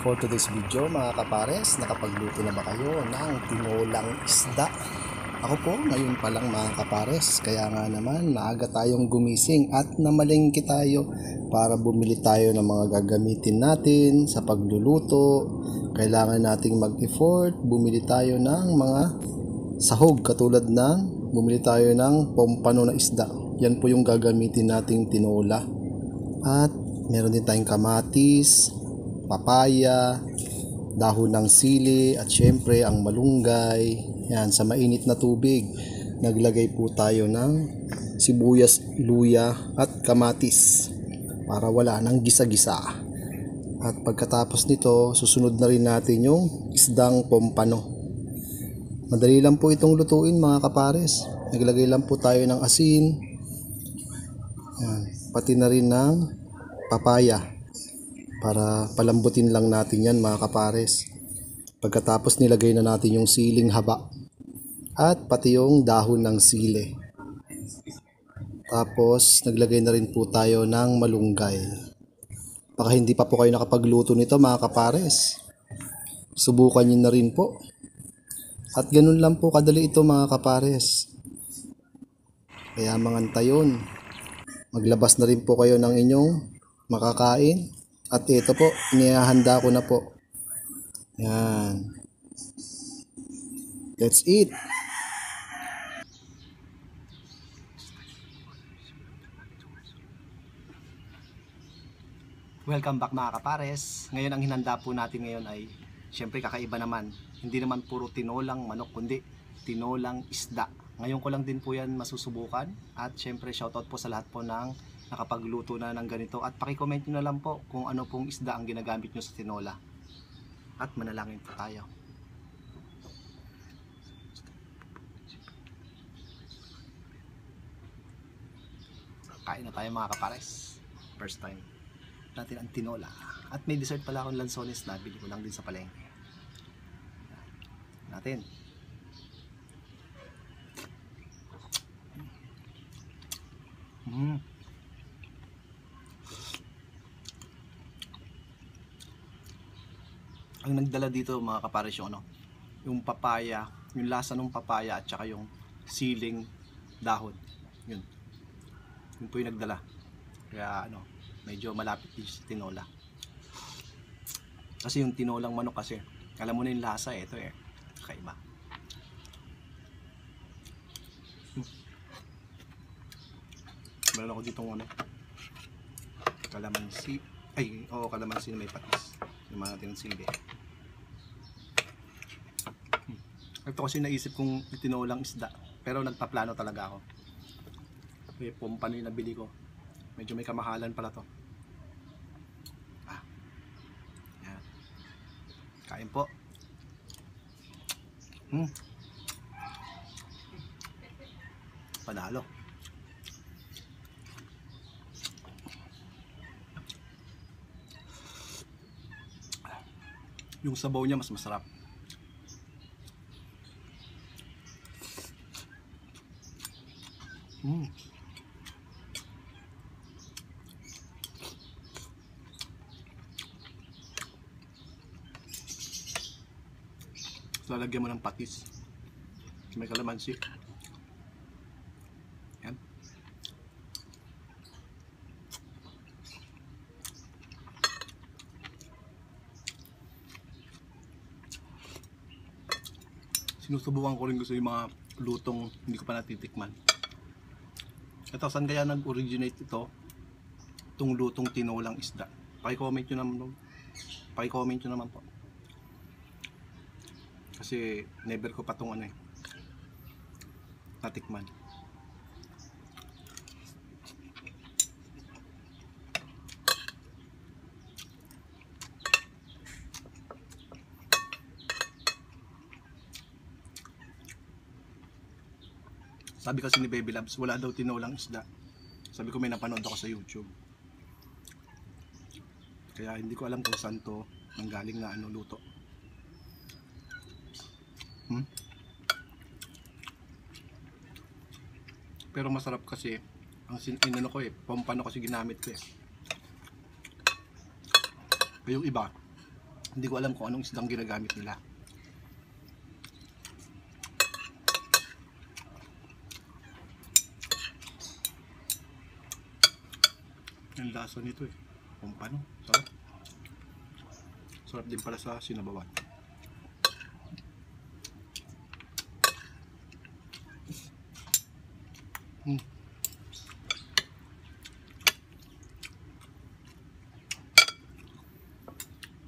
For today's video mga kapares, nakapagluto na ba kayo ng tinolang isda? Ako po ngayon pa lang mga kapares, kaya nga naman maaga tayong gumising at namalengke tayo para bumili tayo ng mga gagamitin natin sa pagluluto. Kailangan nating mag-effort, bumili tayo ng mga sahog katulad ng bumili tayo ng pompano na isda. Yan po yung gagamitin nating tinola. At meron din tayong kamatis, papaya, dahon ng sili at syempre ang malunggay. Yan, sa mainit na tubig naglagay po tayo ng sibuyas, luya at kamatis para wala nang gisa-gisa. At pagkatapos nito, susunod na rin natin yung isdang pompano. Madali lang po itong lutuin mga kapares. Naglagay lang po tayo ng asin. Yan, pati na rin ng papaya para palambutin lang natin yan mga kapares. Pagkatapos nilagay na natin yung siling haba at pati yung dahon ng sili. Tapos naglagay na rin po tayo ng malunggay. Baka hindi pa po kayo nakapagluto nito mga kapares, subukan nyo na rin po. At ganun lang po kadali ito mga kapares. Kaya mangantayon, maglabas na rin po kayo ng inyong makakain. At ito po, inihahanda ko na po. Yan. That's it. Welcome back mga kapares. Ngayon ang hinanda po natin ngayon ay syempre kakaiba naman. Hindi naman puro tinolang manok kundi tinolang isda. Ngayon ko lang din po yan masusubukan. At syempre shoutout po sa lahat po ng nakapagluto na ng ganito. At pakicomment nyo na lang po kung ano pong isda ang ginagamit nyo sa tinola. At manalangin po tayo. Kain na tayo mga kapares. First time natin ang tinola. At may dessert pala akong lansones na bili ko lang din sa palengke. Natin. Ang nagdala dito mga kapares yung yung papaya, yung lasa ng papaya at saka yung siling dahon. Yun po yung nagdala. Kaya medyo malapit din sa tinola. Kasi yung tinolang manok kasi, alam mo na yung lasa ito kakaiba. Meron ako ditong kalamansi. Kalamansi na may patis. Yung mga natin ng silbi. Ito kasi naisip kong tinolang isda, pero nagpaplano talaga ako. May pompano yung nabili ko. Medyo may kamahalan pala to. Yan. Kain po. Panalo. Yung sabaw niya mas masarap. Lalagyan mo ng patis. May kalamansi. Yan. Sinusubukan ko rin gusto yung mga lutong hindi ko pa natitikman. Ito, saan kaya nag-originate ito? Itong lutong tinolang isda. Paki-comment nyo naman. Paki-comment nyo naman po. Kasi never ko pa itong natikman. Sabi kasi ni Baby Labs, wala daw tinolang isda. Sabi ko may napanood ako sa YouTube. Kaya hindi ko alam kung saan to nanggaling na luto. Pero masarap kasi ang ko pompano kasi ginamit ko Yung iba Hindi ko alam kung anong isdang ginagamit nila. Yung lasa nito eh. Kung paano. Sarap. Sarap din pala sa sinabawan.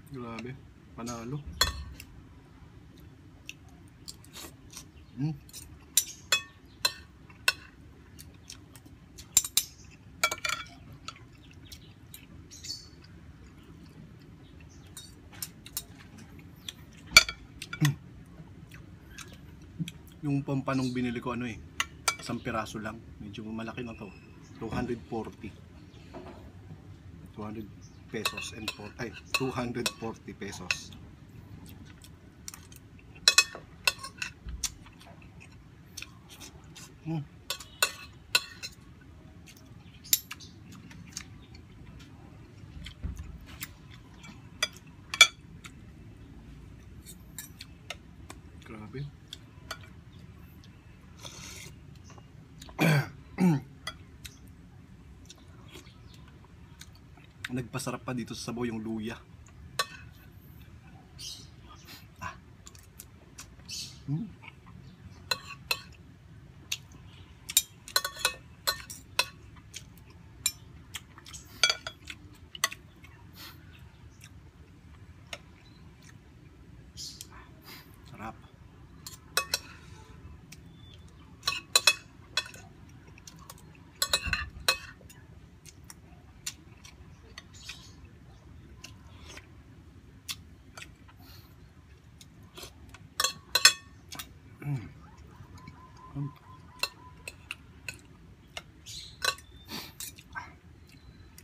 Grabe. Panalo. Yung pampanong binili ko ano eh, isang piraso lang, medyo malaki na to, 240 pesos and 240 pesos. Grabe. Nagpasarap pa dito sa sabaw yung luya. Sarap.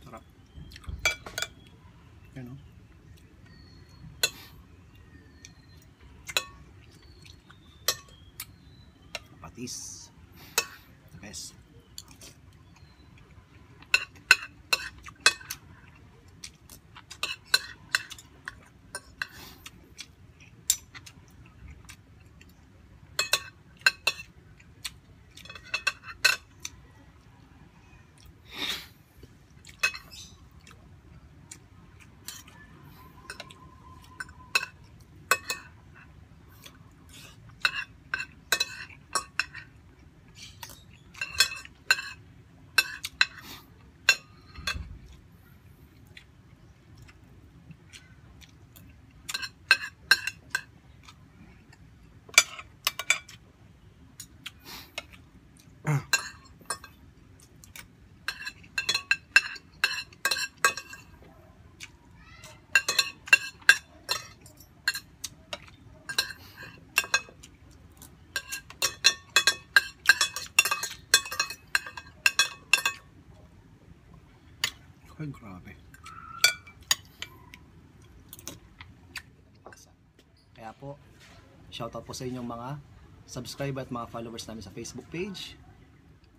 Sarap. Yan o. Patis. The best. Ay, grabe. Kaya po, shoutout po sa inyong mga subscriber at mga followers namin sa Facebook page.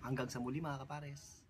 Hanggang sa muli mga kapares.